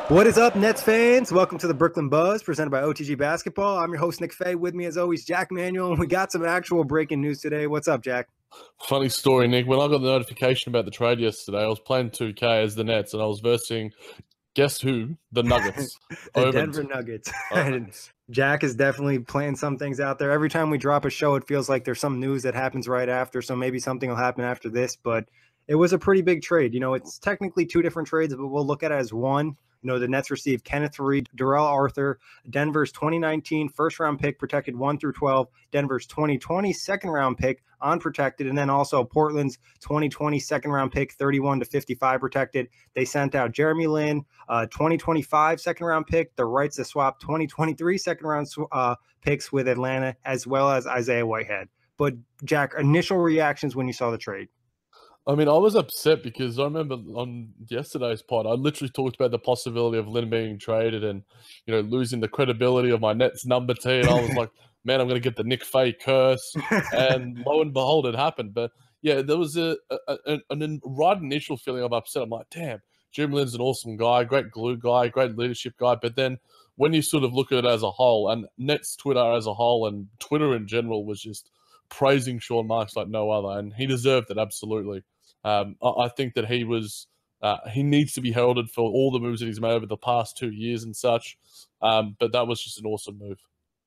What is up, Nets fans? Welcome to the Brooklyn Buzz, presented by OTG Basketball. I'm your host, Nick Fay. With me, as always, Jack Manuell, and we got some actual breaking news today. What's up, Jack? Funny story, Nick. When I got the notification about the trade yesterday, I was playing 2K as the Nets, and I was versing, guess who? The Nuggets. The Omened. Denver Nuggets. Omened. Jack is definitely playing some things out there. Every time we drop a show, it feels like there's some news that happens right after, so maybe something will happen after this, but it was a pretty big trade. It's technically two different trades, but we'll look at it as one. The Nets received Kenneth, Faried, Darrell, Arthur, Denver's 2019 first-round pick protected 1 through 12, Denver's 2020 second-round pick unprotected, and then also Portland's 2020 second-round pick 31 to 55 protected. They sent out Jeremy Lin, 2025 second-round pick, the rights to swap 2023 second-round picks with Atlanta, as well as Isaia Whitehead. But, Jack, initial reactions when you saw the trade? I mean, I was upset because I remember on yesterday's pod, I literally talked about the possibility of Lin being traded and, losing the credibility of my Nets number team. And I was like, man, I'm going to get the Nick Fay curse. And lo and behold, it happened. But yeah, there was a right initial feeling of upset. I'm like, damn, Jim Lin's an awesome guy, great glue guy, great leadership guy. But then when you sort of look at it as a whole, and Nets Twitter as a whole and Twitter in general was just praising Sean Marks like no other. And he deserved it, absolutely. I think that he needs to be heralded for all the moves that he's made over the past 2 years and such. But that was just an awesome move.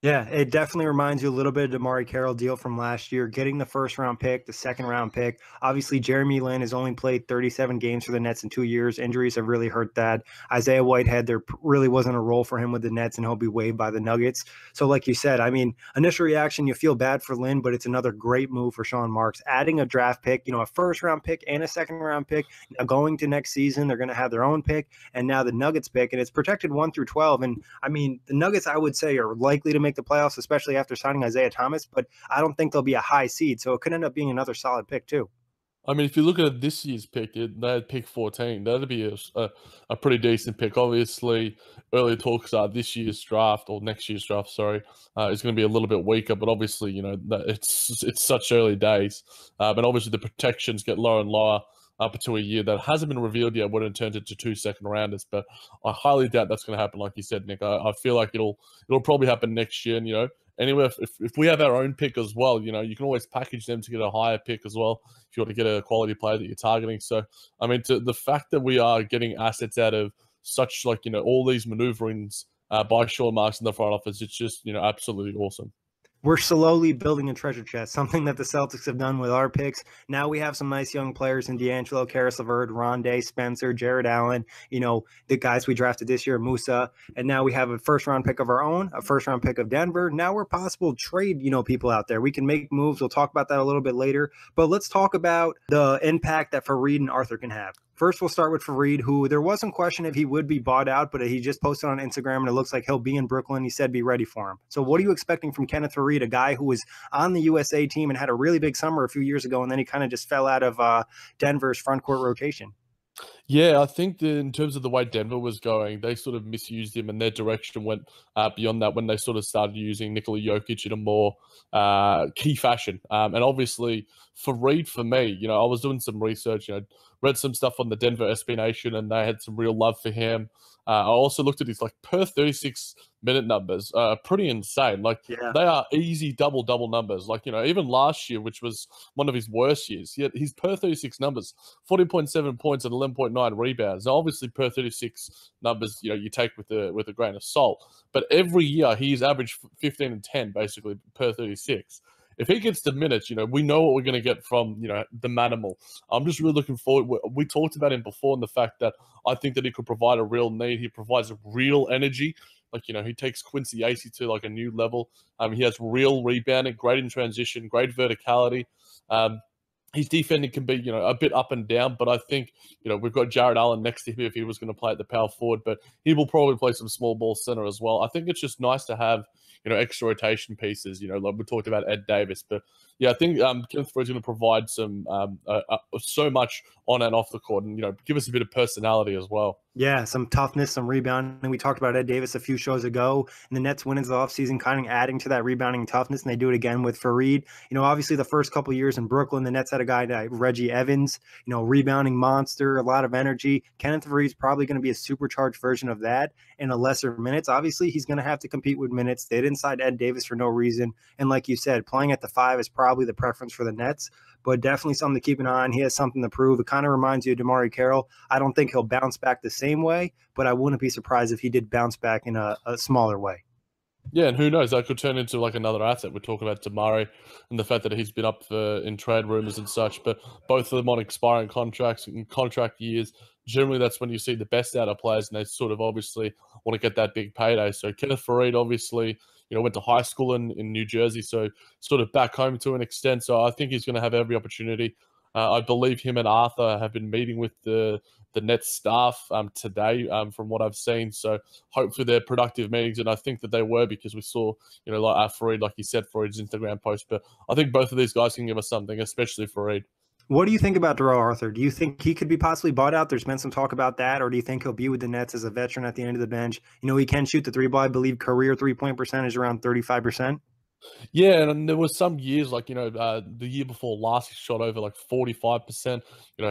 Yeah, it definitely reminds you a little bit of the Amari Carroll deal from last year, getting the first-round pick, the second-round pick. Obviously, Jeremy Lin has only played 37 games for the Nets in 2 years. Injuries have really hurt that. Isaia Whitehead, there really wasn't a role for him with the Nets, and he'll be waived by the Nuggets. So like you said, I mean, initial reaction, you feel bad for Lin, but it's another great move for Sean Marks. Adding a draft pick, a first-round pick and a second-round pick. Now going to next season, they're going to have their own pick, and now the Nuggets pick, and it's protected 1 through 12. And, I mean, the Nuggets, I would say, are likely to make the playoffs, especially after signing Isaiah Thomas, but I don't think they'll be a high seed, so it could end up being another solid pick too. I mean, if you look at this year's pick, they had pick 14. That'd be a pretty decent pick. Obviously, early talks are this year's draft or next year's draft, sorry, is going to be a little bit weaker. But obviously, it's such early days. But obviously, the protections get lower and lower up until a year that hasn't been revealed yet when it turns into 2 second rounders. But I highly doubt that's going to happen, like you said, Nick. I feel like it'll probably happen next year. And anywhere if we have our own pick as well, you can always package them to get a higher pick as well if you want to get a quality player that you're targeting. So, I mean, the fact that we are getting assets out of such all these maneuverings by Sean Marks in the front office, it's just absolutely awesome. We're slowly building a treasure chest, something that the Celtics have done with our picks. Now we have some nice young players in D'Angelo, Karis LeVert, Rondé, Spencer, Jared Allen, the guys we drafted this year, Musa. And now we have a first-round pick of our own, a first-round pick of Denver. Now we're possible trade, people out there. We can make moves. We'll talk about that a little bit later. But let's talk about the impact that Faried and Arthur can have. First, we'll start with Faried, who there was some question if he would be bought out, but he just posted on Instagram, and it looks like he'll be in Brooklyn. He said be ready for him. So what are you expecting from Kenneth Faried, a guy who was on the USA team and had a really big summer a few years ago, and then he kind of just fell out of Denver's front court rotation? Yeah, I think that in terms of the way Denver was going, they sort of misused him, and their direction went beyond that when they sort of started using Nikola Jokic in a more key fashion. And obviously, Faried, for me, I was doing some research, read some stuff on the Denver SB Nation, and they had some real love for him. I also looked at his per 36-minute numbers, pretty insane. Yeah. They are easy double numbers. Even last year, which was one of his worst years, his per 36 numbers, 40.7 points and 11.9 rebounds. Now, obviously, per 36 numbers, you take with a grain of salt. But every year, he's averaged 15 and 10 basically per 36. If he gets the minutes, we know what we're going to get from, the Manimal. I'm just really looking forward. We talked about him before and the fact that I think that he could provide a real need. He provides a real energy. He takes Quincy Acey to a new level. He has real rebounding, great in transition, great verticality. His defending can be, a bit up and down, but I think, we've got Jared Allen next to him if he was going to play at the power forward, but he will probably play some small ball center as well. I think it's just nice to have, extra rotation pieces, like we talked about Ed Davis. But yeah, I think Kenneth Faried is going to provide some so much on and off the court and, give us a bit of personality as well. Yeah, some toughness, some rebounding. We talked about Ed Davis a few shows ago, and the Nets win in the offseason, kind of adding to that rebounding toughness, and they do it again with Faried. Obviously the first couple of years in Brooklyn, the Nets had a guy like Reggie Evans, rebounding monster, a lot of energy. Kenneth Faried's probably going to be a supercharged version of that in a lesser minutes. Obviously, he's going to have to compete with minutes. They didn't sign Ed Davis for no reason, and like you said, playing at the 5 is probably the preference for the Nets, but definitely something to keep an eye on. He has something to prove. It kind of reminds you of DeMarre Carroll. I don't think he'll bounce back the same way, but I wouldn't be surprised if he did bounce back in a smaller way. Yeah, and who knows? That could turn into like another asset. We're talking about Damari and the fact that he's been up in trade rumors and such, but both of them on expiring contracts and contract years. Generally, that's when you see the best out of players, and they sort of obviously want to get that big payday. So Kenneth Faried obviously, went to high school in New Jersey, so sort of back home to an extent. So I think he's going to have every opportunity. I believe him and Arthur have been meeting with the Nets staff today, from what I've seen. So hopefully they're productive meetings, and I think that they were, because we saw, like Faried, like you said, Faried's Instagram post. But I think both of these guys can give us something, especially Faried. What do you think about Darrell Arthur? Do you think he could be possibly bought out? There's been some talk about that, or do you think he'll be with the Nets as a veteran at the end of the bench? He can shoot the three ball. I believe career 3-point percentage around 35%. Yeah, and there was some years like, the year before last, he shot over like 45%.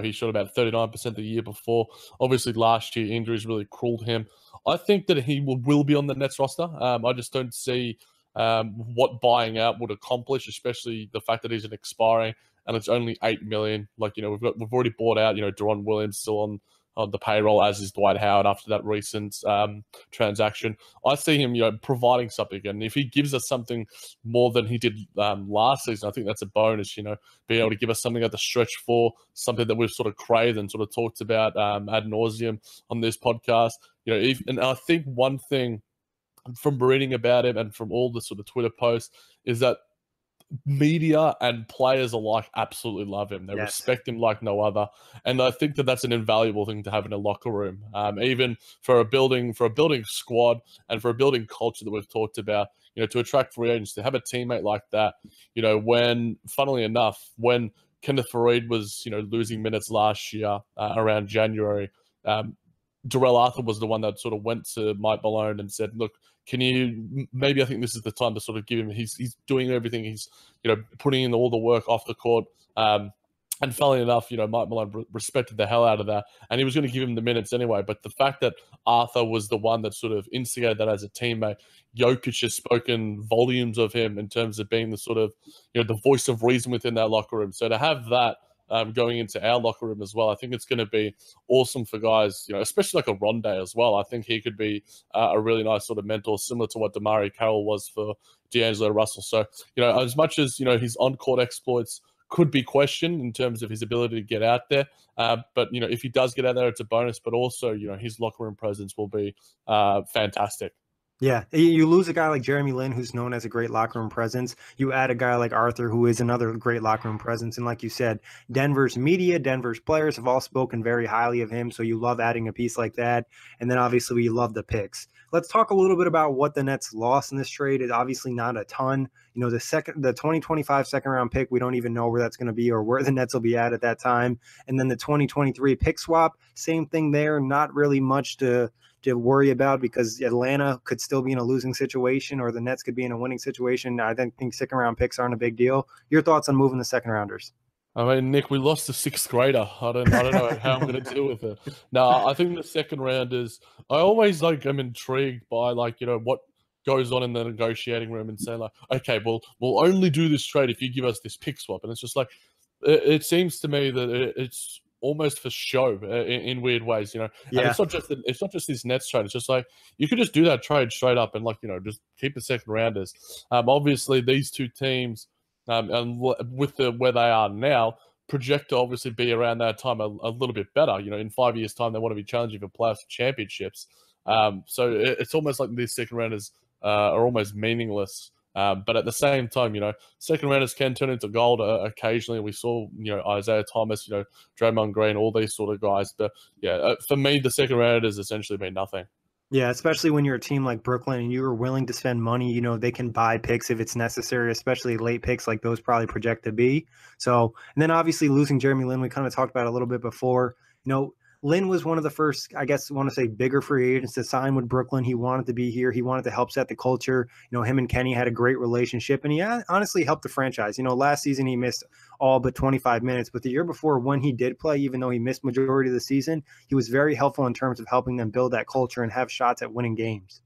He shot about 39% the year before. Obviously, last year, injuries really crueled him. I think that he will be on the Nets roster. I just don't see what buying out would accomplish, especially the fact that he's an expiring and it's only $8 million. Like, we've already bought out, Deron Williams still on the payroll, as is Dwight Howard after that recent transaction. I see him, providing something, and if he gives us something more than he did last season, I think that's a bonus. Being able to give us something at the stretch for something that we've sort of craved and sort of talked about ad nauseum on this podcast. And I think one thing from reading about him and from all the sort of Twitter posts is that media and players alike absolutely love him. They respect him like no other, and I think that that's an invaluable thing to have in a locker room, even for a building squad and for a building culture that we've talked about. To attract free agents, to have a teammate like that. When, funnily enough, when Kenneth Faried was losing minutes last year around January, Darrell Arthur was the one that sort of went to Mike Malone and said, "Look, can you maybe I think this is the time to sort of give him. He's doing everything. He's putting in all the work off the court." And funnily enough, Mike Malone respected the hell out of that, and he was going to give him the minutes anyway. But the fact that Arthur was the one that sort of instigated that as a teammate, Jokic has spoken volumes of him in terms of being the sort of the voice of reason within that locker room. So to have that going into our locker room as well, I think it's going to be awesome for guys, especially like a Rondé as well. I think he could be a really nice sort of mentor, similar to what DeMarre Carroll was for D'Angelo Russell. So, as much as, his on-court exploits could be questioned in terms of his ability to get out there, but, if he does get out there, it's a bonus, but also, his locker room presence will be fantastic. Yeah, you lose a guy like Jeremy Lin, who's known as a great locker room presence. You add a guy like Arthur, who is another great locker room presence. And like you said, Denver's media, Denver's players have all spoken very highly of him. So you love adding a piece like that. And then obviously we love the picks. Let's talk a little bit about what the Nets lost in this trade. It's obviously not a ton. The 2025 second round pick, we don't even know where that's going to be or where the Nets will be at that time. And then the 2023 pick swap, same thing there. Not really much to worry about because Atlanta could still be in a losing situation or the Nets could be in a winning situation. I think second round picks aren't a big deal. Your thoughts on moving the second rounders? I mean, Nick, we lost a sixth grader. I don't know how I'm going to deal with it. No, I think the second rounders, I always am intrigued by what goes on in the negotiating room and say okay, we'll only do this trade if you give us this pick swap. And it's just it seems to me that it's almost for show in weird ways, And it's not just this Nets trade. It's just you could just do that trade straight up and just keep the second rounders. Obviously, these two teams, and with where they are now, project to obviously be around that time a little bit better. In 5 years' time, they want to be challenging for playoff championships. So it's almost like these second rounders are almost meaningless. But at the same time, second rounders can turn into gold occasionally. We saw, Isaiah Thomas, Draymond Green, all these sort of guys. But yeah, for me, the second rounders essentially mean nothing. Yeah, especially when you're a team like Brooklyn and you are willing to spend money, they can buy picks if it's necessary, especially late picks like those probably project to be. So, and then obviously losing Jeremy Lin, we kind of talked about a little bit before, Lin was one of the first, I guess, I want to say bigger free agents to sign with Brooklyn. He wanted to be here. He wanted to help set the culture. Him and Kenny had a great relationship, and he honestly helped the franchise. Last season he missed all but 25 minutes, but the year before when he did play, even though he missed majority of the season, he was very helpful in terms of helping them build that culture and have shots at winning games.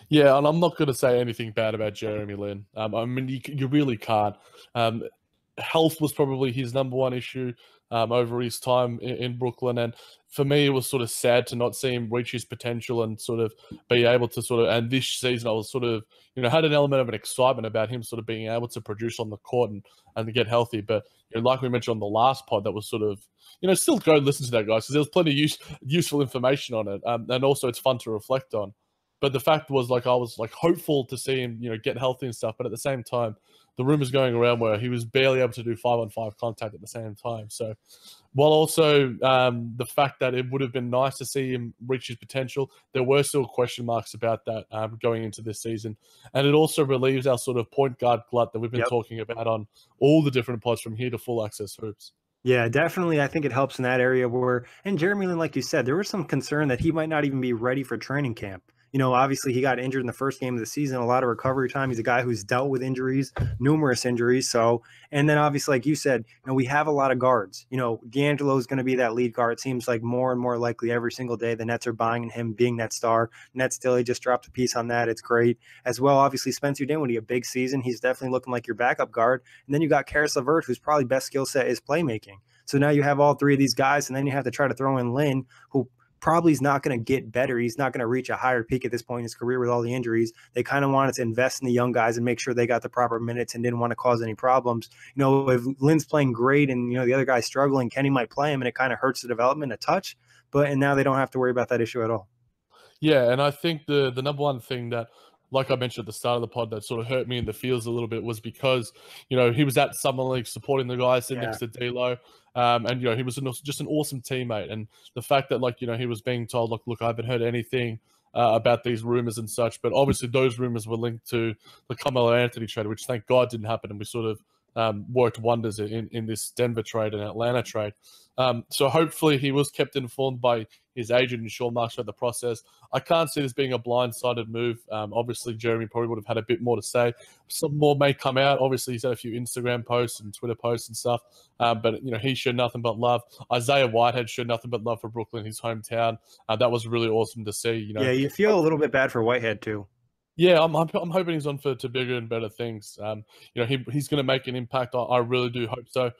Yeah, and I'm not going to say anything bad about Jeremy Lin. I mean, you really can't. Health was probably his number one issue over his time in Brooklyn, and for me, it was sort of sad to not see him reach his potential and sort of be able to and this season I was sort of, had an element of an excitement about him sort of being able to produce on the court and to get healthy. But, like we mentioned on the last pod, that was sort of, still go listen to that, guys, because there was plenty of useful information on it. And also it's fun to reflect on. But the fact was, I was hopeful to see him, get healthy and stuff. But at the same time, the rumors going around where he was barely able to do 5-on-5 contact at the same time. So, while also the fact that it would have been nice to see him reach his potential, there were still question marks about that going into this season. And it also relieves our sort of point guard glut that we've been talking about on all the different pods from here to Full Access Hoops. Yeah, definitely. I think it helps in that area and Jeremy Lin, like you said, there was some concern that he might not even be ready for training camp. Obviously he got injured in the first game of the season, a lot of recovery time. He's a guy who's dealt with injuries, numerous injuries. So, and then obviously, like you said, we have a lot of guards. D'Angelo is going to be that lead guard. It seems like more and more likely every single day the Nets are buying him being that star. Nets still, he just dropped a piece on that. It's great. As well, obviously, Spencer Dinwiddie, a big season. He's definitely looking like your backup guard. And then you got Karis LeVert, whose probably best skill set is playmaking. So now you have all three of these guys, and then you have to try to throw in Lin, who probably is not going to get better. He's not going to reach a higher peak at this point in his career with all the injuries. They kind of wanted to invest in the young guys and make sure they got the proper minutes and didn't want to cause any problems. If Lin's playing great and, the other guy's struggling, Kenny might play him and it kind of hurts the development a touch. And now they don't have to worry about that issue at all. Yeah, and I think the number one thing that, like I mentioned at the start of the pod, that sort of hurt me in the feels a little bit was because, he was at Summer League supporting the guys sitting next to D'Lo. And, he was just an awesome teammate. And the fact that, he was being told, look, I haven't heard anything about these rumors and such. But obviously those rumors were linked to the Carmelo Anthony trade, which thank God didn't happen. And we sort of worked wonders in this Denver trade and Atlanta trade. So hopefully he was kept informed by his agent and Sean Marks about the process. I can't see this being a blindsided move. Obviously, Jeremy probably would have had a bit more to say. Some more may come out. Obviously, he's had a few Instagram posts and Twitter posts and stuff. But, he showed nothing but love. Isaiah Whitehead showed nothing but love for Brooklyn, his hometown. That was really awesome to see. Yeah, you feel a little bit bad for Whitehead, too. Yeah, I'm hoping he's on to bigger and better things. He's going to make an impact. I really do hope so.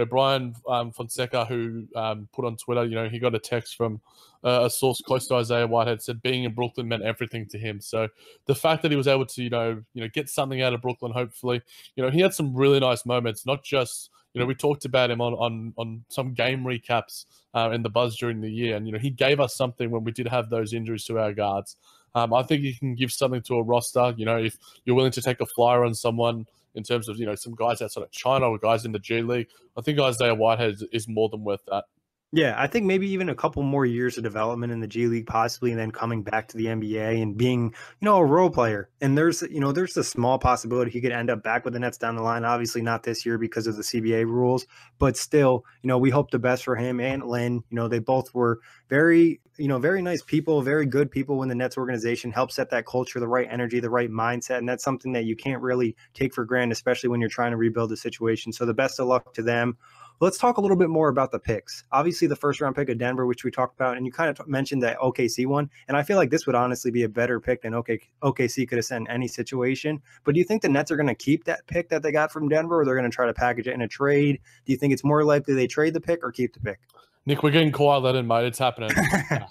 Brian Fonseca, who put on Twitter, he got a text from a source close to Isaiah Whitehead, said being in Brooklyn meant everything to him. So the fact that he was able to, get something out of Brooklyn, hopefully, he had some really nice moments. Not just, we talked about him on some game recaps in the buzz during the year, and he gave us something when we did have those injuries to our guards. I think you can give something to a roster, if you're willing to take a flyer on someone in terms of, some guys outside of China or guys in the G League. I think Isaiah Whitehead is more than worth that. Yeah, I think maybe even a couple more years of development in the G League possibly, and then coming back to the NBA and being, a role player. And there's a small possibility he could end up back with the Nets down the line. Obviously not this year because of the CBA rules, but still, we hope the best for him and Lin. They both were very nice people, very good people in the Nets organization, help set that culture, the right energy, the right mindset. And that's something that you can't really take for granted, especially when you're trying to rebuild the situation. So the best of luck to them. Let's talk a little bit more about the picks. Obviously, the first round pick of Denver, which we talked about, and you kind of mentioned that OKC one. And I feel like this would honestly be a better pick than OKC could have sent in any situation. But do you think the Nets are going to keep that pick that they got from Denver, or they're going to try to package it in a trade? Do you think it's more likely they trade the pick or keep the pick? Nick, we're getting quiet, let in, mate. It's happening.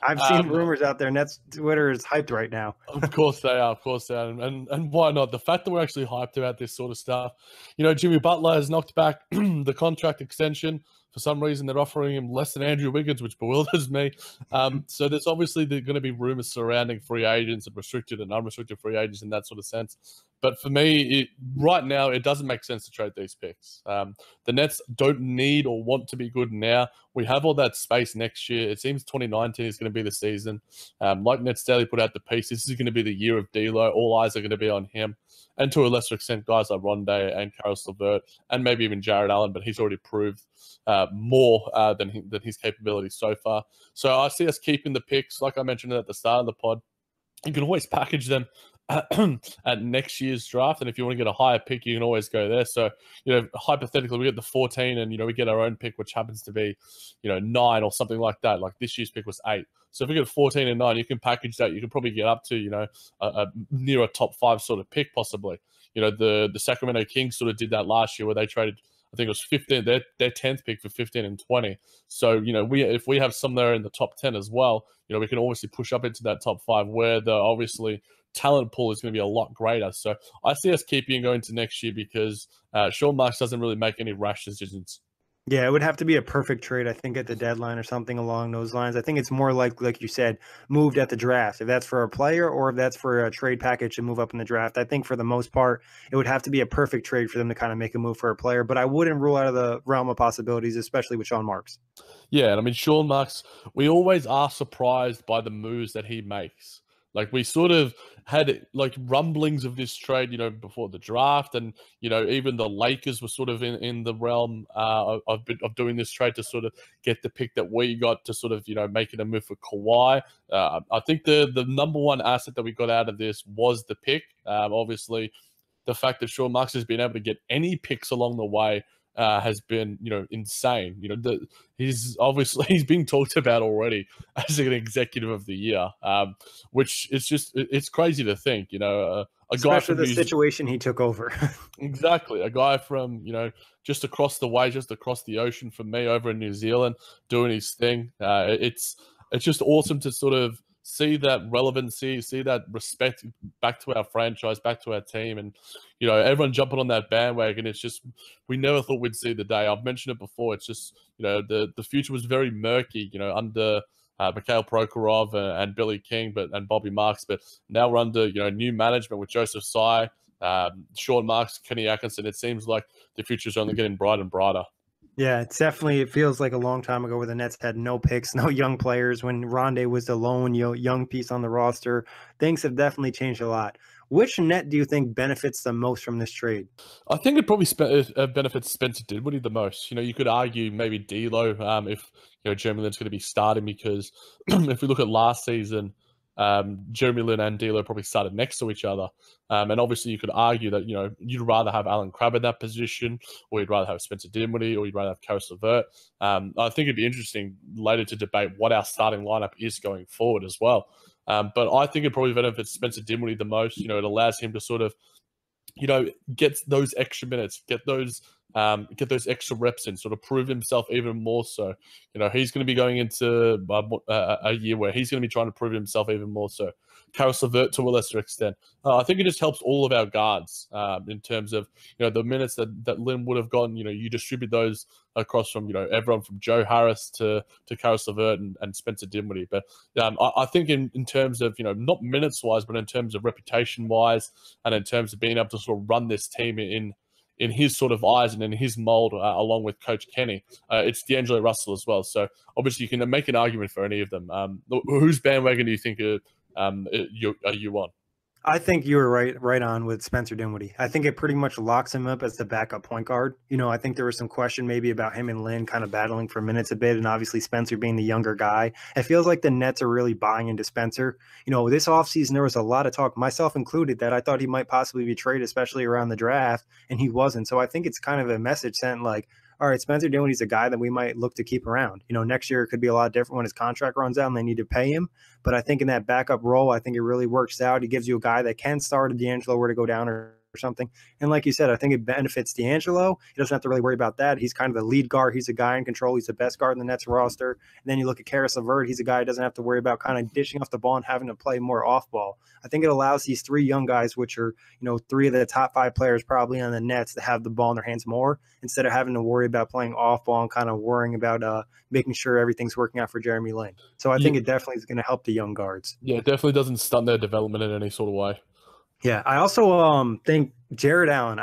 I've seen rumors out there. Nets Twitter is hyped right now. Of course they are. And why not? The fact that we're actually hyped about this sort of stuff. Jimmy Butler has knocked back the contract extension. For some reason, they're offering him less than Andrew Wiggins, which bewilders me. So there's obviously going to be rumors surrounding free agents and restricted and unrestricted free agents in that sort of sense. But for me, right now, it doesn't make sense to trade these picks. The Nets don't need or want to be good now. We have all that space next year. It seems 2019 is going to be the season. Like Nets Daily put out the piece, this is going to be the year of D'Lo. All eyes are going to be on him. And to a lesser extent, guys like Rondé and Caris LeVert, and maybe even Jared Allen, but he's already proved more than his capabilities so far. So I see us keeping the picks. Like I mentioned at the start of the pod, you can always package them at next year's draft, and if you want to get a higher pick, you can always go there. So, hypothetically, we get the 14, and we get our own pick, which happens to be, 9 or something like that. Like this year's pick was 8. So if we get a 14 and 9, you can package that. You can probably get up to, a near a top 5 sort of pick, possibly. The Sacramento Kings sort of did that last year, where they traded, I think it was 15, their 10th pick for 15 and 20. So, if we have some there in the top 10 as well, we can obviously push up into that top 5, where the obviously talent pool is going to be a lot greater. So I see us keeping going to next year, because Sean Marks doesn't really make any rash decisions. Yeah, it would have to be a perfect trade, I think, at the deadline or something along those lines. I think it's more like you said, moved at the draft. If that's for a player or if that's for a trade package to move up in the draft, I think for the most part, it would have to be a perfect trade for them to kind of make a move for a player. But I wouldn't rule out of the realm of possibilities, especially with Sean Marks. Yeah, and I mean, Sean Marks, we always are surprised by the moves that he makes. Like, we sort of had like rumblings of this trade, before the draft, and even the Lakers were sort of in the realm of doing this trade to sort of get the pick that we got to sort of making a move for Kawhi. I think the number one asset that we got out of this was the pick. Obviously, the fact that Sean Marks has been able to get any picks along the way has been, insane. He's being talked about already as an executive of the year, which is it's crazy to think, a guy from the situation he took over. Exactly, a guy from just across the way, just across the ocean from me, over in New Zealand, doing his thing. It's just awesome to sort of see that relevancy, see that respect back to our franchise, back to our team, and everyone jumping on that bandwagon. It's just, we never thought we'd see the day. I've mentioned it before. It's just the future was very murky, under Mikhail Prokhorov and Billy King, and Bobby Marks, but now we're under new management with Joseph Tsai, Sean Marks, Kenny Atkinson. It seems like the future is only getting brighter and brighter. Yeah, it feels like a long time ago where the Nets had no picks, no young players. When Rondé was the lone young piece on the roster, things have definitely changed a lot. Which Net do you think benefits the most from this trade? I think it probably benefits Spencer Dinwiddie the most. You could argue maybe D'Lo if Jeremy Lin's going to be starting, because if we look at last season, Jeremy Lin and D'Lo probably started next to each other. And obviously you could argue that, you'd rather have Alan Crabb in that position, or you'd rather have Spencer Dinwiddie, or you'd rather have Caris LeVert. I think it'd be interesting later to debate what our starting lineup is going forward as well. But I think it probably benefits Spencer Dinwiddie the most. It allows him to sort of, get those extra minutes, get those extra reps in, sort of prove himself even more so. He's going to be going into a year where he's going to be trying to prove himself even more so. Caris LeVert to a lesser extent. I think it just helps all of our guards in terms of, the minutes that Lin would have gotten. You distribute those across from, everyone from Joe Harris to Caris LeVert and Spencer Dinwiddie. But I think in terms of, not minutes-wise, but in terms of reputation-wise, and in terms of being able to sort of run this team in his sort of eyes and in his mold, along with Coach Kenny, it's D'Angelo Russell as well. So obviously you can make an argument for any of them. Whose bandwagon do you think are you on? I think you were right on with Spencer Dinwiddie. I think it pretty much locks him up as the backup point guard. I think there was some question maybe about him and Lin kind of battling for minutes a bit, and obviously Spencer being the younger guy. It feels like the Nets are really buying into Spencer. This offseason there was a lot of talk, myself included, that I thought he might possibly be traded, especially around the draft, and he wasn't. So I think it's kind of a message sent like, all right, Spencer Dinwiddie's a guy that we might look to keep around. Next year it could be a lot different when his contract runs out and they need to pay him. But I think in that backup role, I think it really works out. He gives you a guy that can start if D'Angelo were to go down or something. And like you said, I think it benefits D'Angelo. He doesn't have to really worry about that. He's kind of the lead guard. He's a guy in control. He's the best guard in the Nets roster. And then you look at Caris LeVert. He's a guy who doesn't have to worry about kind of dishing off the ball and having to play more off ball. I think it allows these three young guys, which are, 3 of the top 5 players probably on the Nets, to have the ball in their hands more instead of having to worry about playing off ball and kind of worrying about making sure everything's working out for Jeremy Lin. So I think it definitely is going to help the young guards. Yeah, it definitely doesn't stunt their development in any sort of way. Yeah, I also think Jared Allen.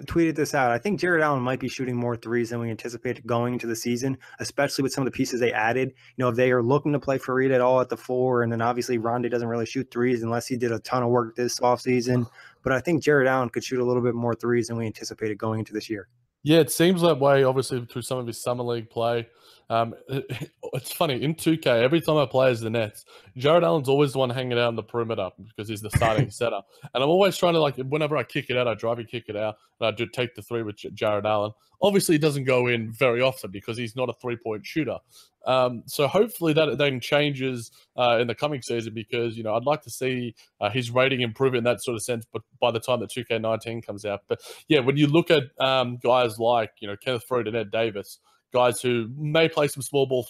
Tweeted this out. I think Jared Allen might be shooting more threes than we anticipated going into the season, especially with some of the pieces they added. If they are looking to play Farid at all at the four, and then obviously Rondae doesn't really shoot threes unless he did a ton of work this offseason. But I think Jared Allen could shoot a little bit more threes than we anticipated going into this year. Yeah, it seems that way, obviously, through some of his summer league play. It's funny, in 2K, every time I play as the Nets, Jared Allen's always the one hanging out on the perimeter because he's the starting setter. And I'm always trying to, like, whenever I kick it out, I drive and kick it out, and I do take the three with Jared Allen. Obviously, he doesn't go in very often because he's not a three-point shooter. So hopefully that then changes in the coming season because, I'd like to see his rating improve in that sort of sense, but by the time that 2K19 comes out. But yeah, when you look at guys like, Kenneth, Faried and Ed Davis, guys who may play some small ball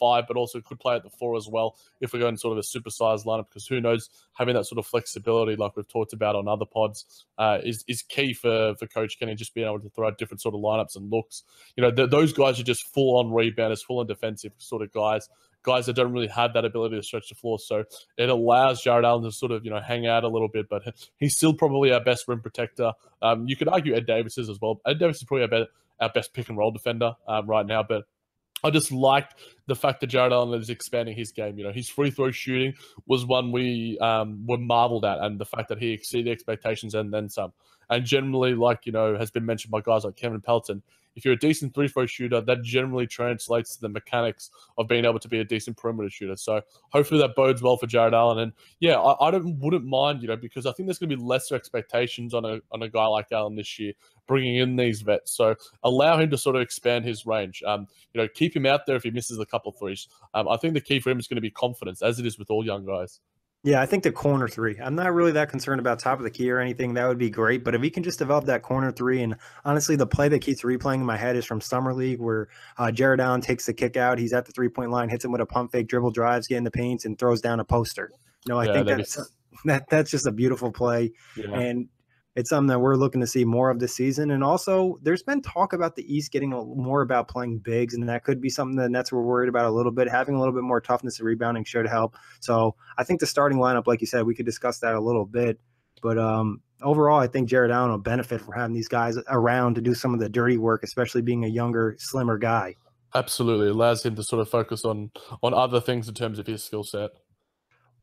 five, but also could play at the four as well if we go in sort of a supersized lineup, because who knows, having that sort of flexibility like we've talked about on other pods is key for Coach Kenny, just being able to throw out different sort of lineups and looks. Those guys are just full-on rebounders, full-on defensive sort of guys that don't really have that ability to stretch the floor. So it allows Jared Allen to sort of, hang out a little bit, but he's still probably our best rim protector. You could argue Ed Davis is as well. Ed Davis is probably our best pick and roll defender right now, but I just liked the fact that Jared Allen is expanding his game. His free throw shooting was one we were marveled at, and the fact that he exceeded expectations and then some. And generally, has been mentioned by guys like Kevin Pelton, if you're a decent three-throw shooter, that generally translates to the mechanics of being able to be a decent perimeter shooter. So hopefully that bodes well for Jared Allen. And yeah, I wouldn't mind, because I think there's going to be lesser expectations on a guy like Allen this year, bringing in these vets. So allow him to sort of expand his range. Keep him out there if he misses a couple of threes. I think the key for him is going to be confidence, as it is with all young guys. Yeah, I think the corner three. I'm not really that concerned about top of the key or anything. That would be great. But if he can just develop that corner three, and honestly, the play that keeps replaying in my head is from Summer League where Jared Allen takes the kick out. He's at the 3-point line, hits him with a pump fake, dribble drives, get in the paint, and throws down a poster. I think that's just a beautiful play. Yeah. And it's something that we're looking to see more of this season. And also, there's been talk about the East getting more about playing bigs, and that could be something the Nets were worried about a little bit. Having a little bit more toughness and rebounding should help. So I think the starting lineup, like you said, we could discuss that a little bit. But overall, I think Jared Allen will benefit from having these guys around to do some of the dirty work, especially being a younger, slimmer guy. Absolutely. It allows him to sort of focus on other things in terms of his skill set.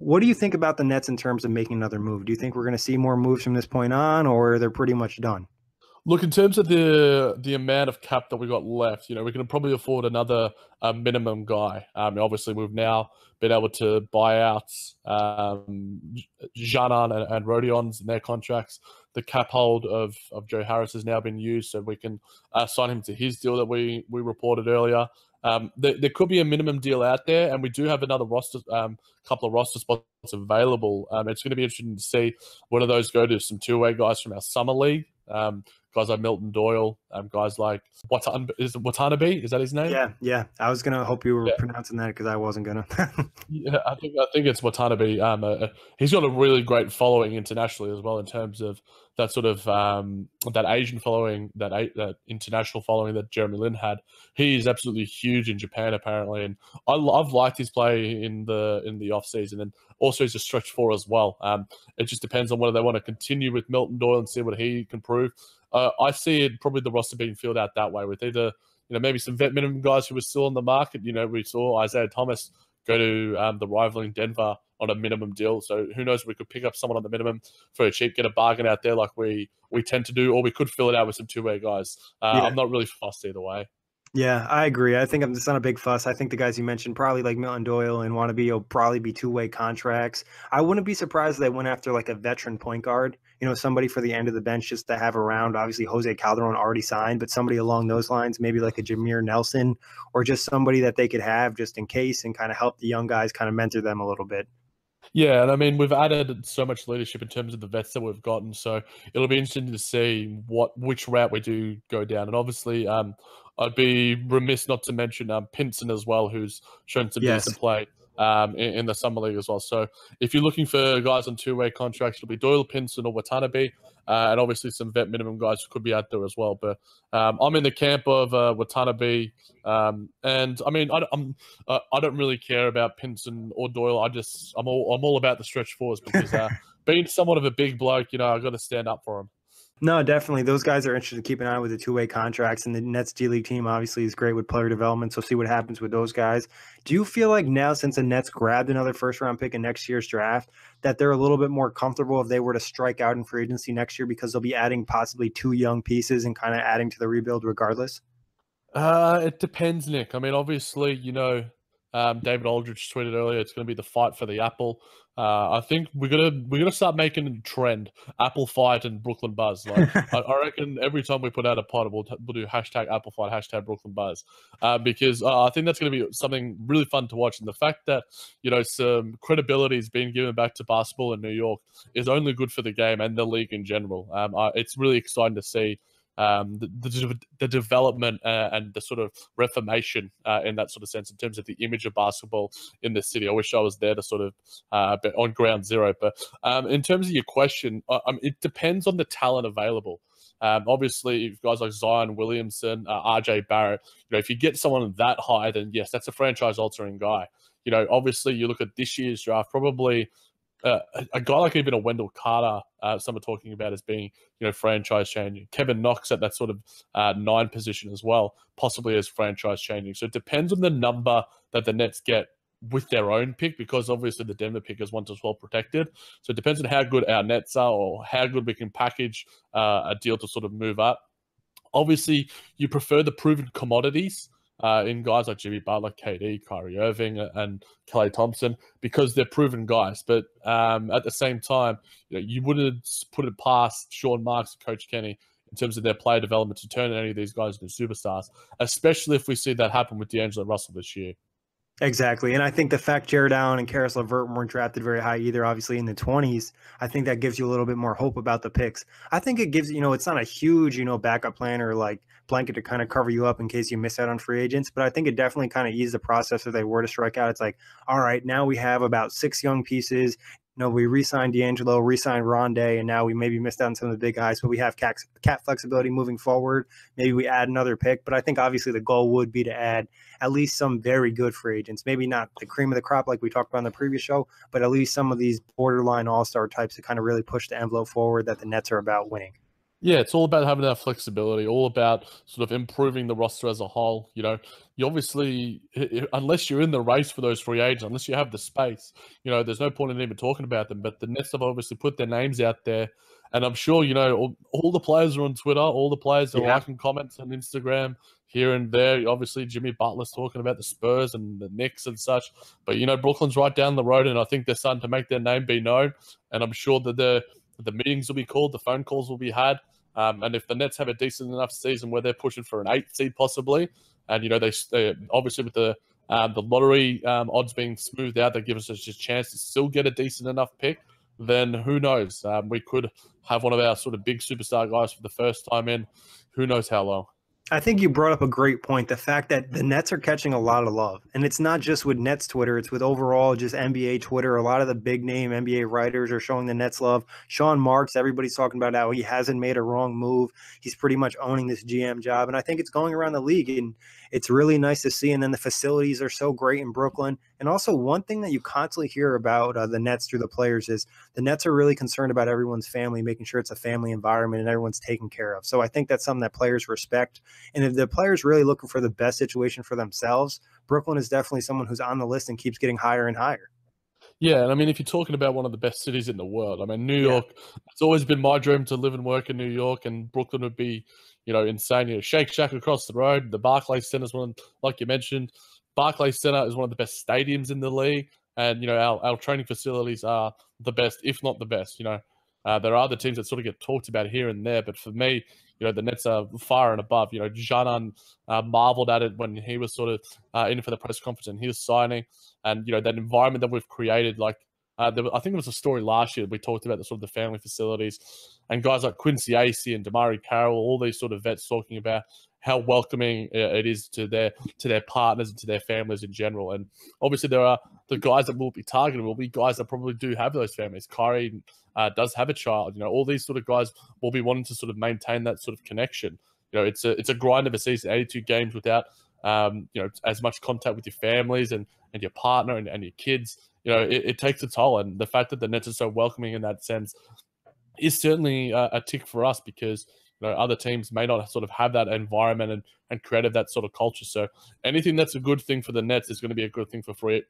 What do you think about the Nets in terms of making another move? Do you think we're going to see more moves from this point on, or they're pretty much done? Look, in terms of the amount of cap that we got left, we can probably afford another minimum guy. Obviously, we've now been able to buy out Janan and Rodions in their contracts. The cap hold of Joe Harris has now been used, so we can sign him to his deal that we reported earlier. There could be a minimum deal out there, and we do have another couple of roster spots available. It's going to be interesting to see whether those go to some two-way guys from our summer league. Guys like Milton Doyle, guys like Watanabe, is that his name? Yeah. I was gonna hope you were pronouncing that because I wasn't gonna. Yeah, I think it's Watanabe. He's got a really great following internationally as well in terms of that sort of that Asian following, that international following that Jeremy Lin had. He is absolutely huge in Japan apparently, and I've liked his play in the off season, and also he's a stretch four as well. It just depends on whether they want to continue with Milton Doyle and see what he can prove. I see it probably the roster being filled out that way with either maybe some vet minimum guys who were still on the market. We saw Isaiah Thomas go to the rivaling Denver on a minimum deal. So who knows, we could pick up someone on the minimum for a cheap, get a bargain out there like we tend to do, or we could fill it out with some two-way guys. I'm not really fussed either way. Yeah, I agree. I think I'm just not a big fuss. I think the guys you mentioned, probably like Milton Doyle and Wannabe, will probably be two-way contracts. I wouldn't be surprised if they went after like a veteran point guard, somebody for the end of the bench just to have around. Obviously, Jose Calderon already signed, but somebody along those lines, maybe like a Jameer Nelson, or just somebody that they could have just in case and kind of help the young guys, kind of mentor them a little bit. Yeah, and I mean, we've added so much leadership in terms of the vets that we've gotten, so it'll be interesting to see which route we do go down. And obviously, I'd be remiss not to mention Pinson as well, who's shown some decent play. in the summer league as well. So if you're looking for guys on two-way contracts, it'll be Doyle, Pinson, or Watanabe, and obviously some vet minimum guys could be out there as well. But I'm in the camp of Watanabe, and I mean I don't really care about Pinson or Doyle. I'm all about the stretch fours because being somewhat of a big bloke, I've got to stand up for him. No, definitely. Those guys are interested to keep an eye with the two-way contracts, and the Nets D-League team obviously is great with player development, so see what happens with those guys. Do you feel like now, since the Nets grabbed another first-round pick in next year's draft, that they're a little bit more comfortable if they were to strike out in free agency next year because they'll be adding possibly two young pieces and kind of adding to the rebuild regardless? It depends, Nick. I mean, obviously, David Aldridge tweeted earlier it's going to be the fight for the apple. I think we're gonna start making a trend: Apple Fight and Brooklyn Buzz. Like I reckon every time we put out a pod, we'll do hashtag Apple Fight, hashtag Brooklyn Buzz, because I think that's going to be something really fun to watch. And the fact that some credibility is being given back to basketball in New York is only good for the game and the league in general. It's really exciting to see. The development and the sort of reformation in that sort of sense in terms of the image of basketball in the city. I wish I was there to sort of be on ground zero. But in terms of your question, it depends on the talent available. Obviously, if guys like Zion Williamson, RJ Barrett, if you get someone that high, then yes, that's a franchise-altering guy. Obviously, you look at this year's draft, probably a guy like even a Wendell Carter, some are talking about as being, franchise changing. Kevin Knox at that sort of 9 position as well, possibly as franchise changing. So it depends on the number that the Nets get with their own pick, because obviously the Denver pick is one as well protected. So it depends on how good our Nets are or how good we can package a deal to sort of move up. Obviously, you prefer the proven commodities in guys like Jimmy Butler, KD, Kyrie Irving, and Klay Thompson, because they're proven guys. But at the same time, you wouldn't put it past Sean Marks and Coach Kenny in terms of their player development to turn any of these guys into superstars, especially if we see that happen with D'Angelo Russell this year. Exactly. And I think the fact Jared Allen and Karis LeVert weren't drafted very high either, obviously in the 20s, I think that gives you a little bit more hope about the picks. I think it gives, it's not a huge, backup plan or like blanket to kind of cover you up in case you miss out on free agents, but I think it definitely kind of eases the process if they were to strike out. It's like, all right, now we have about 6 young pieces. We re-signed D'Angelo, re-signed Rondé, and now we maybe missed out on some of the big guys, but we have cap flexibility moving forward. Maybe we add another pick, but I think obviously the goal would be to add at least some very good free agents. Maybe not the cream of the crop like we talked about in the previous show, but at least some of these borderline all-star types to kind of really push the envelope forward that the Nets are about winning. Yeah, it's all about having that flexibility, all about sort of improving the roster as a whole. You obviously, unless you're in the race for those free agents, unless you have the space, there's no point in even talking about them. But the Nets have obviously put their names out there. And I'm sure, all the players are on Twitter, all the players are liking comments on Instagram here and there. Obviously, Jimmy Butler's talking about the Spurs and the Knicks and such. But, Brooklyn's right down the road, and I think they're starting to make their name be known. And I'm sure that the meetings will be called, the phone calls will be had. And if the Nets have a decent enough season where they're pushing for an 8th seed possibly, and they obviously with the lottery odds being smoothed out, that gives us a chance to still get a decent enough pick, then who knows? We could have one of our sort of big superstar guys for the first time in who knows how long. I think you brought up a great point. The fact that the Nets are catching a lot of love. And it's not just with Nets Twitter. It's with overall just NBA Twitter. A lot of the big name NBA writers are showing the Nets love. Sean Marks, everybody's talking about how he hasn't made a wrong move. He's pretty much owning this GM job. And I think it's going around the league. And it's really nice to see. And then the facilities are so great in Brooklyn. And also one thing that you constantly hear about the Nets through the players is the Nets are really concerned about everyone's family, making sure it's a family environment and everyone's taken care of. So I think that's something that players respect. And if the players really looking for the best situation for themselves, Brooklyn is definitely someone who's on the list and keeps getting higher and higher. Yeah, and I mean, if you're talking about one of the best cities in the world, I mean, New York, it's always been my dream to live and work in New York, and Brooklyn would be, insane. Shake Shack across the road, the Barclays Center is one, like you mentioned. Barclays Center is one of the best stadiums in the league, and, our training facilities are the best, if not the best. There are other teams that sort of get talked about here and there, but for me, the Nets are far and above. Janan marveled at it when he was sort of in for the press conference and he was signing. And, that environment that we've created, like I think it was a story last year. We talked about the sort of the family facilities and guys like Quincy Acey and Damari Carroll, all these sort of vets talking about how welcoming it is to their partners and to their families in general. And obviously there are the guys that will be targeted will be guys that probably do have those families. Kyrie does have a child. You know, all these sort of guys will be wanting to sort of maintain that sort of connection. You know, it's a grind of a season, 82 games without you know, as much contact with your families and your partner and your kids. You know, it takes a toll, and the fact that the Nets are so welcoming in that sense is certainly a tick for us, because you know, other teams may not sort of have that environment and created that sort of culture. So anything that's a good thing for the Nets is going to be a good thing for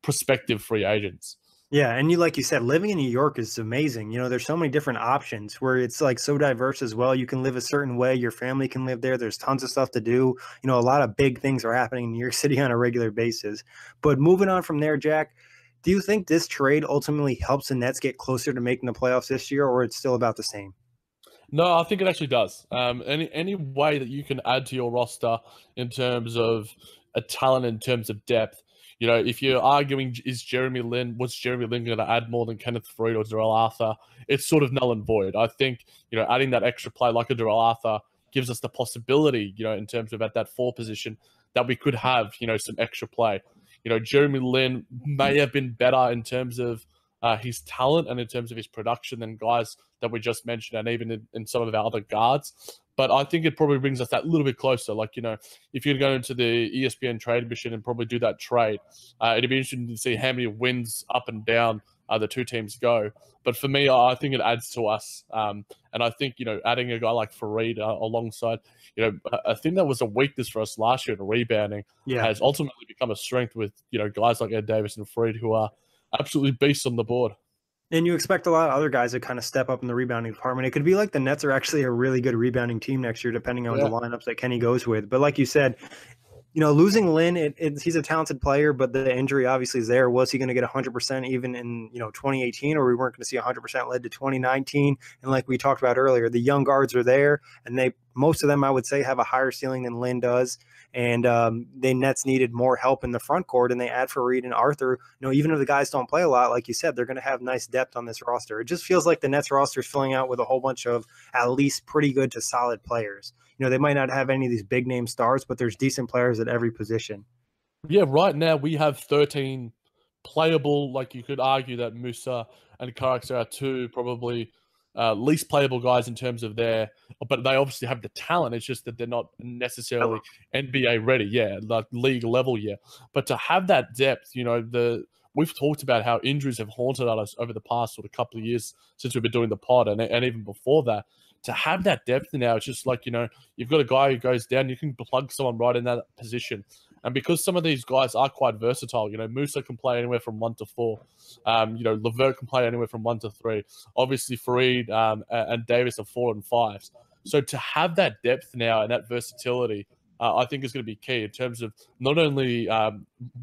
prospective free agents. Yeah, and like you said, living in New York is amazing. You know, there's so many different options where it's like so diverse as well. You can live a certain way, your family can live there. There's tons of stuff to do. You know, a lot of big things are happening in New York City on a regular basis. But moving on from there, Jack, do you think this trade ultimately helps the Nets get closer to making the playoffs this year, or it's still about the same? No, I think it actually does. Any way that you can add to your roster in terms of a talent, in terms of depth. You know, if you're arguing, was Jeremy Lin going to add more than Kenneth, Faried, or Darrell Arthur? It's sort of null and void. I think, you know, adding that extra play like a Darrell Arthur gives us the possibility, you know, in terms of at that 4 position, that we could have, you know, some extra play. You know, Jeremy Lin may have been better in terms of his talent and in terms of his production than guys that we just mentioned, and even in some of our other guards. But I think it probably brings us that little bit closer. Like, you know, if you're going into the ESPN trade machine and probably do that trade, it'd be interesting to see how many wins up and down the two teams go. But for me, I think it adds to us. And I think, you know, adding a guy like Faried alongside, you know, I think that was a weakness for us last year in rebounding, Yeah. has ultimately become a strength with, you know, guys like Ed Davis and Faried, who are absolutely beasts on the board. And you expect a lot of other guys to kind of step up in the rebounding department. It could be like the Nets are actually a really good rebounding team next year, depending on the lineups that Kenny goes with. But like you said, you know, losing Lin, he's a talented player, but the injury obviously is there. Was he going to get 100% even in, you know, 2018, or we weren't going to see 100% led to 2019? And like we talked about earlier, the young guards are there, and most of them, I would say, have a higher ceiling than Lin does. And the Nets needed more help in the front court, and they add Faried and Arthur. You know, even if the guys don't play a lot, like you said, they're going to have nice depth on this roster. It just feels like the Nets roster is filling out with a whole bunch of at least pretty good to solid players. You know, they might not have any of these big name stars, but there's decent players at every position. Yeah, right now we have 13 playable. Like, you could argue that Musa and Karaksa are two probably least playable guys in terms of but they obviously have the talent. It's just that they're not necessarily NBA ready. Yeah, like league level. Yeah, but to have that depth, you know, we've talked about how injuries have haunted us over the past sort of couple of years since we've been doing the pod, and even before that. To have that depth now, it's just like, you know, you've got a guy who goes down, you can plug someone right in that position. And because some of these guys are quite versatile, you know, Musa can play anywhere from 1 to 4. You know, Levert can play anywhere from 1 to 3. Obviously, Faried and Davis are 4 and 5s. So to have that depth now and that versatility, I think is going to be key in terms of not only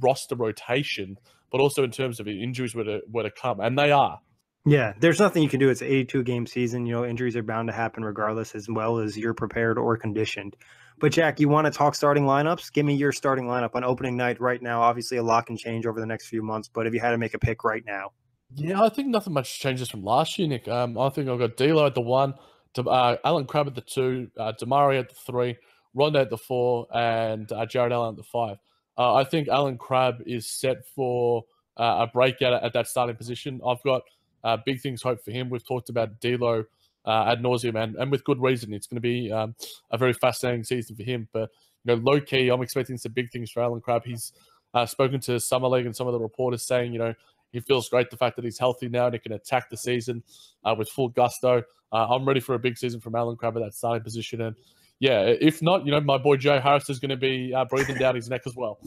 roster rotation, but also in terms of injuries were to come. And they are. Yeah, there's nothing you can do. It's an 82-game season. You know, injuries are bound to happen regardless, as well as you're prepared or conditioned. But, Jack, you want to talk starting lineups? Give me your starting lineup on opening night right now. Obviously, a lot can change over the next few months, but if you had to make a pick right now. Yeah, I think nothing much changes from last year, Nick. I think I've got D'Lo at the 1, Alan Crabb at the 2, Damari at the 3, Rondo at the 4, and Jared Allen at the 5. I think Alan Crabb is set for a breakout at that starting position. I've got big things hoped for him. We've talked about D'Lo ad nauseum, and with good reason. It's going to be a very fascinating season for him. But, you know, low key, I'm expecting some big things for Alan Crabb. He's spoken to Summer League and some of the reporters saying, you know, he feels great the fact that he's healthy now and he can attack the season with full gusto. I'm ready for a big season from Alan Crabb at that starting position. And yeah, if not, you know, my boy Joe Harris is going to be breathing down his neck as well.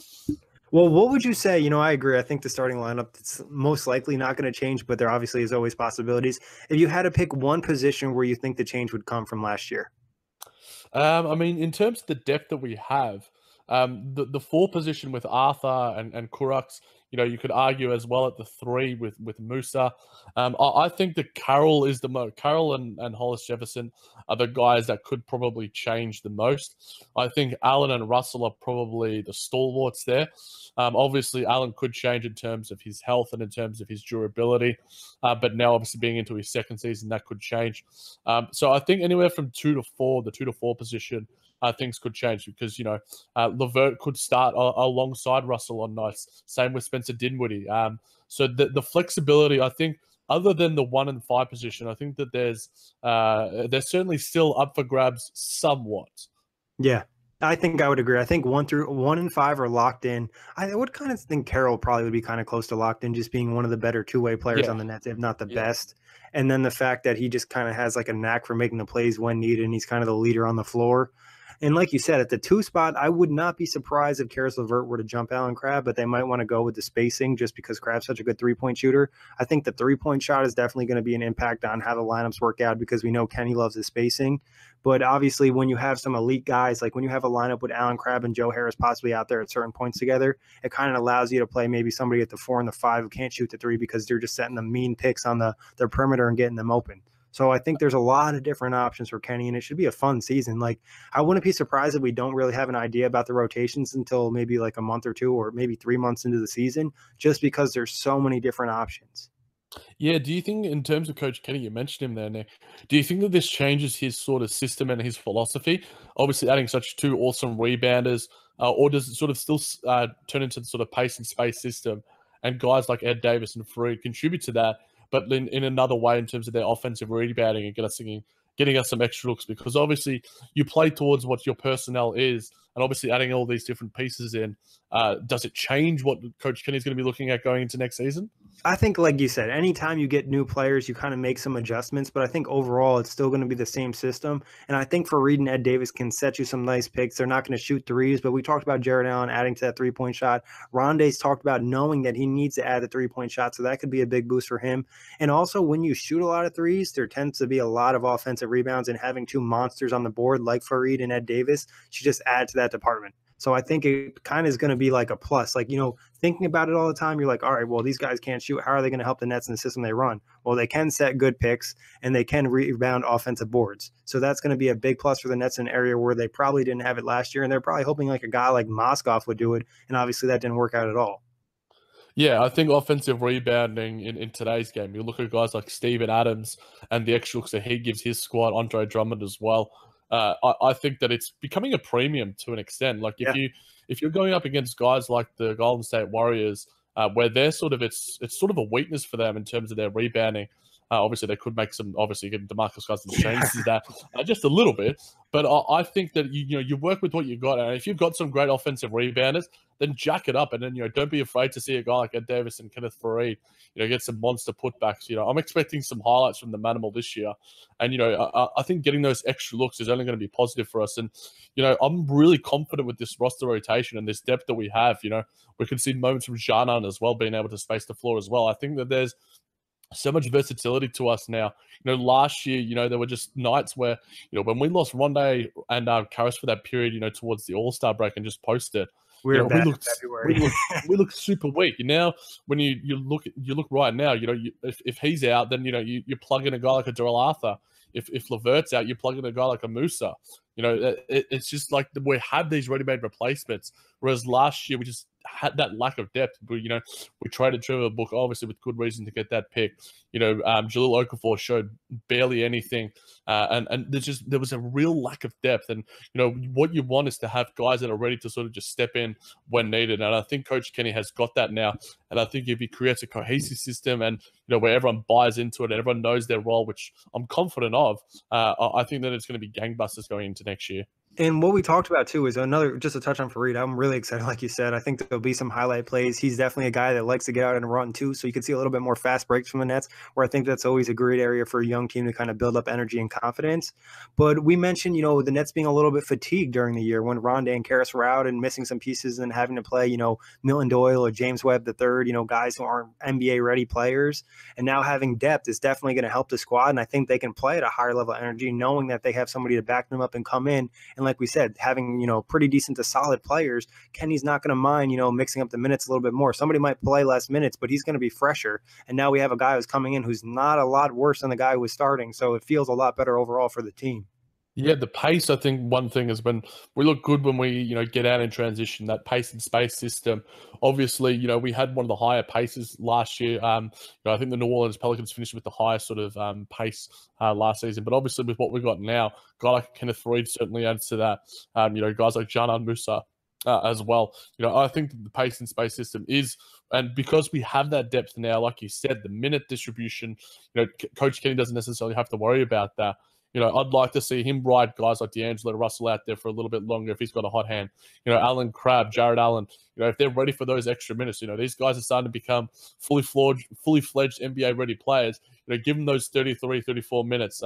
Well, what would you say? You know, I agree. I think the starting lineup is most likely not going to change, but there obviously is always possibilities. If you had to pick one position where you think the change would come from last year. I mean, in terms of the depth that we have, the 4 position with Arthur and Kurux, you know, you could argue as well at the 3 with Musa. I think that Carroll and Hollis Jefferson are the guys that could probably change the most. I think Allen and Russell are probably the stalwarts there. Obviously, Allen could change in terms of his health and in terms of his durability, but now obviously being into his second season, that could change. So I think anywhere from 2 to 4, the 2 to 4 position, things could change because, Levert could start alongside Russell on nights. Same with Spencer Dinwiddie. So the flexibility, I think, other than the 1 and 5 position, I think that they're certainly still up for grabs somewhat. Yeah, I think I would agree. I think 1 and 5 are locked in. I would kind of think Carroll probably would be kind of close to locked in, just being one of the better two-way players Yeah, on the Nets, if not the yeah. best. And then the fact that he just kind of has like a knack for making the plays when needed, and he's kind of the leader on the floor. And like you said, at the 2 spot, I would not be surprised if Karis LeVert were to jump Allen Crabbe, but they might want to go with the spacing just because Crabbe's such a good three-point shooter. I think the three-point shot is definitely going to be an impact on how the lineups work out because we know Kenny loves his spacing. But obviously, when you have some elite guys, like when you have a lineup with Allen Crabbe and Joe Harris possibly out there at certain points together, it kind of allows you to play maybe somebody at the 4 and the 5 who can't shoot the 3 because they're just setting the mean picks on their perimeter and getting them open. So I think there's a lot of different options for Kenny, and it should be a fun season. Like, I wouldn't be surprised if we don't really have an idea about the rotations until maybe like a month or 2 or maybe 3 months into the season, just because there's so many different options. Yeah, do you think in terms of Coach Kenny, you mentioned him there, Nick, do you think that this changes his sort of system and his philosophy? Obviously, adding such 2 awesome rebounders, or does it sort of still turn into the sort of pace and space system, and guys like Ed Davis and Faried contribute to that, but in another way in terms of their offensive rebounding and getting us some extra looks? Because obviously you play towards what your personnel is, and obviously adding all these different pieces in, does it change what Coach Kenny's going to be looking at going into next season? I think, like you said, anytime you get new players, you kind of make some adjustments, but I think overall it's still going to be the same system. And I think Faried and Ed Davis can set you some nice picks. They're not going to shoot threes, but we talked about Jared Allen adding to that three-point shot. Rondé's talked about knowing that he needs to add the three-point shot, so that could be a big boost for him. And also, when you shoot a lot of threes, there tends to be a lot of offensive rebounds, and having 2 monsters on the board like Faried and Ed Davis should just add to that department. So I think it kind of is going to be like a plus. Like, thinking about it all the time, you're like, all right, well, these guys can't shoot. How are they going to help the Nets in the system they run? Well, they can set good picks and they can rebound offensive boards. So that's going to be a big plus for the Nets in an area where they probably didn't have it last year. And they're probably hoping like a guy like Moskoff would do it. And obviously that didn't work out at all. Yeah, I think offensive rebounding in today's game, you look at guys like Steven Adams and the extra looks that he gives his squad, Andre Drummond as well. I think that it's becoming a premium to an extent. Like if you're going up against guys like the Golden State Warriors, where they're it's sort of a weakness for them in terms of their rebounding. Obviously, they could make some. Obviously, getting DeMarcus Cousins changes that just a little bit. But I think that you work with what you got, and if you've got some great offensive rebounders, then jack it up, and then don't be afraid to see a guy like Ed Davis and Kenneth Faried, get some monster putbacks. I'm expecting some highlights from the Manuell this year, and I think getting those extra looks is only going to be positive for us. And I'm really confident with this roster rotation and this depth that we have. We can see moments from Janan as well being able to space the floor as well. I think that there's so much versatility to us now. Last year, there were just nights where, when we lost Rondé and Karras for that period, towards the All-Star break and just post it, we looked super weak. And now when you look right now, if he's out, then you plug in a guy like a Darrell Arthur. If Levert's out, you plug in a guy like a Musa. It's just like we have these ready-made replacements. Whereas last year we just had that lack of depth. We traded Trevor Booker, obviously with good reason to get that pick. Jahlil Okafor showed barely anything, and there was a real lack of depth. And what you want is to have guys that are ready to sort of just step in when needed. And I think Coach Kenny has got that now. And I think if he creates a cohesive system and where everyone buys into it and everyone knows their role, which I'm confident of, I think that it's going to be gangbusters going into next year. And what we talked about too is just a touch on Faried. I'm really excited, like you said. I think there'll be some highlight plays. He's definitely a guy that likes to get out and run too, so you can see a little bit more fast breaks from the Nets, where I think that's always a great area for a young team to kind of build up energy and confidence. But we mentioned, the Nets being a little bit fatigued during the year when Rondé and Karras were out and missing some pieces and having to play, Milton Doyle or James Webb III, guys who aren't NBA-ready players. And now having depth is definitely going to help the squad, and I think they can play at a higher level of energy, knowing that they have somebody to back them up and come in. And like we said, having, pretty decent to solid players, Kenny's not going to mind, mixing up the minutes a little bit more. Somebody might play less minutes, but he's going to be fresher. And now we have a guy who's coming in who's not a lot worse than the guy who was starting. So it feels a lot better overall for the team. Yeah, the pace, I think one thing is when we look good when we, get out in transition, that pace and space system. Obviously, we had one of the higher paces last year. I think the New Orleans Pelicans finished with the highest sort of pace last season. But obviously, with what we've got now, a guy like Kenneth Faried certainly adds to that. Guys like Janan Musa as well. I think that the pace and space system is, and because we have that depth now, like you said, the minute distribution, Coach Kenny doesn't necessarily have to worry about that. I'd like to see him ride guys like D'Angelo Russell out there for a little bit longer if he's got a hot hand. Alan Crabb, Jared Allen, if they're ready for those extra minutes, these guys are starting to become fully fledged NBA ready players. Give them those 33, 34 minutes.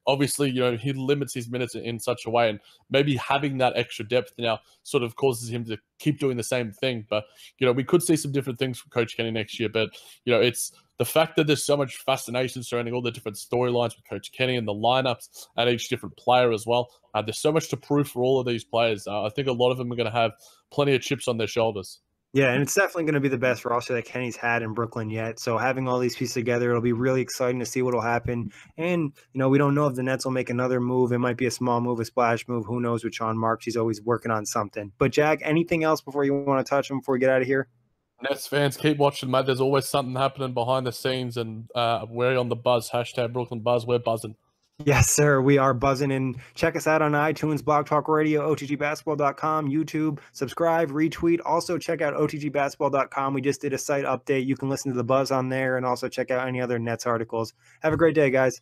Obviously, he limits his minutes in such a way, and maybe having that extra depth now sort of causes him to keep doing the same thing. But, we could see some different things from Coach Kenny next year. But, it's the fact that there's so much fascination surrounding all the different storylines with Coach Kenny and the lineups and each different player as well. There's so much to prove for all of these players. I think a lot of them are going to have plenty of chips on their shoulders. Yeah, and it's definitely going to be the best roster that Kenny's had in Brooklyn yet. So having all these pieces together, it'll be really exciting to see what will happen. And, we don't know if the Nets will make another move. It might be a small move, a splash move. Who knows with Sean Marks? He's always working on something. But, Jack, anything else before you want to touch him before we get out of here? Nets fans, keep watching, mate. There's always something happening behind the scenes, and we're on the buzz. Hashtag Brooklyn Buzz. We're buzzing. Yes, sir. We are buzzing. And check us out on iTunes, Blog Talk Radio, OTGBasketball.com, YouTube. Subscribe, retweet. Also, check out OTGBasketball.com. We just did a site update. You can listen to the buzz on there and also check out any other Nets articles. Have a great day, guys.